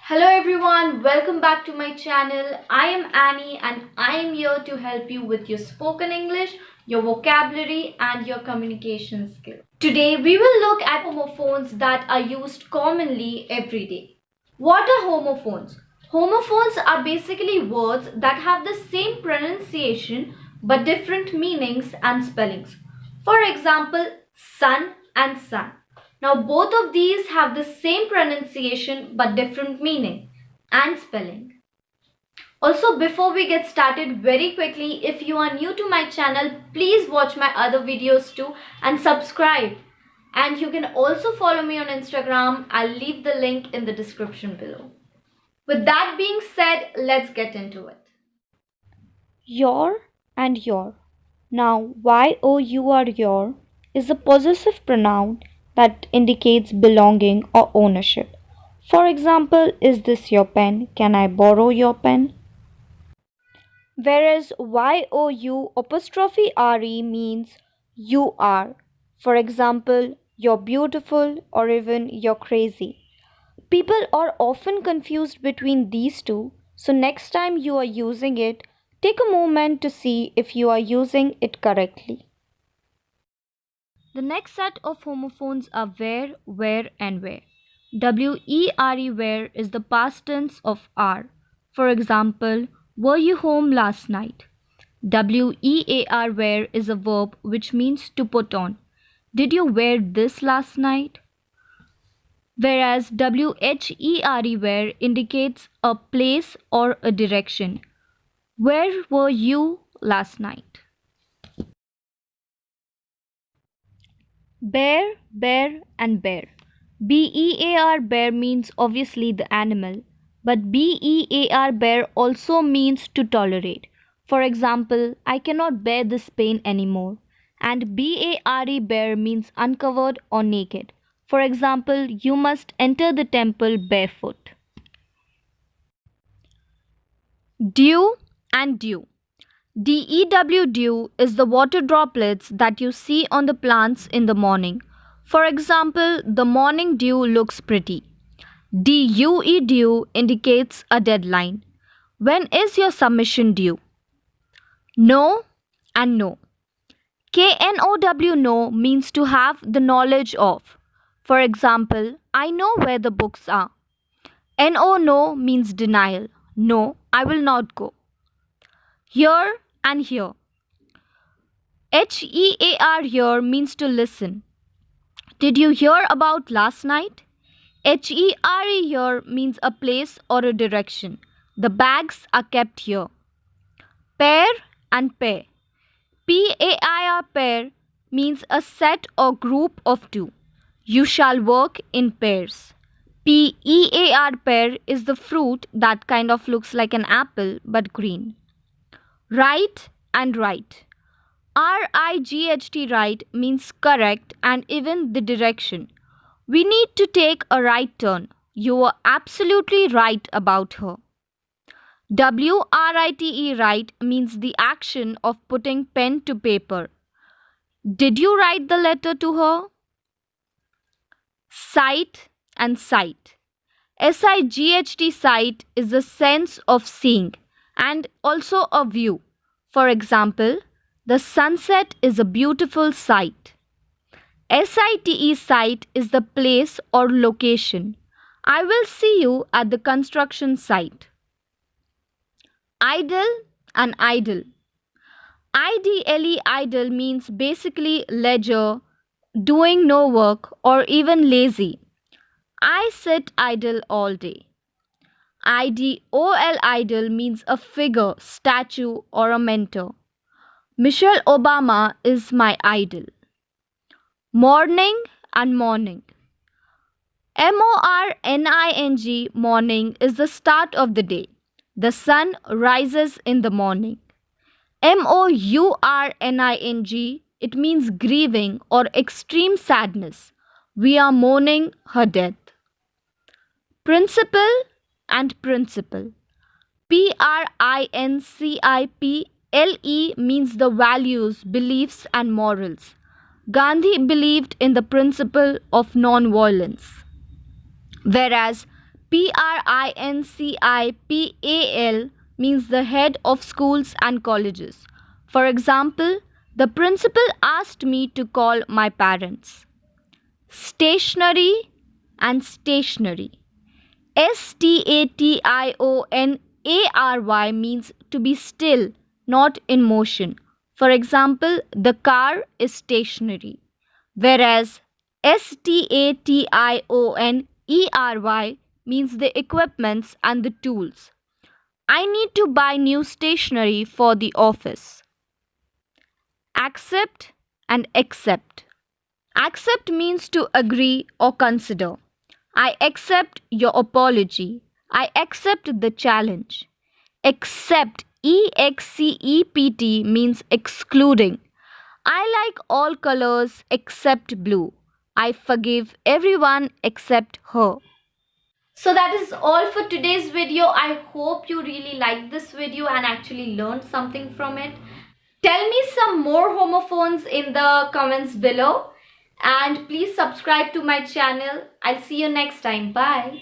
Hello everyone, welcome back to my channel. I am Annie and I am here to help you with your spoken English, your vocabulary and your communication skills. Today we will look at homophones that are used commonly every day. What are homophones? Homophones are basically words that have the same pronunciation but different meanings and spellings. For example, sun and sun. Now both of these have the same pronunciation but different meaning and spelling. Also, before we get started, very quickly, if you are new to my channel, please watch my other videos too and subscribe. And you can also follow me on Instagram. I'll leave the link in the description below. With that being said, let's get into it. Your and your. Now, your is a possessive pronoun that indicates belonging or ownership. For example, is this your pen? Can I borrow your pen? Whereas you means you are. For example, you're beautiful or even you're crazy. People are often confused between these two, so next time you are using it, take a moment to see if you are using it correctly. The next set of homophones are where, and where. Were is the past tense of are. For example, were you home last night? Wear is a verb which means to put on. Did you wear this last night? Whereas where indicates a place or a direction. Where were you last night? Bear, and bear. Bear means obviously the animal, but bear also means to tolerate. For example, I cannot bear this pain anymore. And bear means uncovered or naked. For example, you must enter the temple barefoot. Dew and dew. Dew is the water droplets that you see on the plants in the morning. For example, the morning dew looks pretty. Dew indicates a deadline. When is your submission due? Know and know. Know means to have the knowledge of. For example, I know where the books are. No means denial. No, I will not go. Hear and hear. Hear means to listen. Did you hear about last night? Here means a place or a direction. The bags are kept here. Pair and pair. Pair means a set or group of two. You shall work in pairs. Pear is the fruit that kind of looks like an apple but green. Right and right. Right means correct and even the direction. We need to take a right turn. You are absolutely right about her. Right means the action of putting pen to paper. Did you write the letter to her? Sight and sight. Sight is the sense of seeing and also a view. For example, the sunset is a beautiful sight. Site is the place or location. I will see you at the construction site. Idle and idle. Idle means basically leisure, doing no work or even lazy. I sit idle all day. Idle means a figure, statue or a mentor. Michelle Obama is my idol. Morning and morning. Morning, morning is the start of the day. The sun rises in the morning. Mourning, it means grieving or extreme sadness. We are mourning her death. Principle and principle. Principle means the values, beliefs and morals. Gandhi believed in the principle of non-violence. Whereas Principal means the head of schools and colleges. For example, the principal asked me to call my parents. Stationary and stationary. Stationary means to be still, not in motion. For example, the car is stationary. Whereas Stationery means the equipments and the tools. I need to buy new stationery for the office. Accept and accept. Accept means to agree or consider. I accept your apology. I accept the challenge. Accept, EXCEPT, means excluding. I like all colors except blue. I forgive everyone except her. So that is all for today's video. I hope you really liked this video and actually learned something from it. Tell me some more homophones in the comments below. And please subscribe to my channel. I'll see you next time. Bye.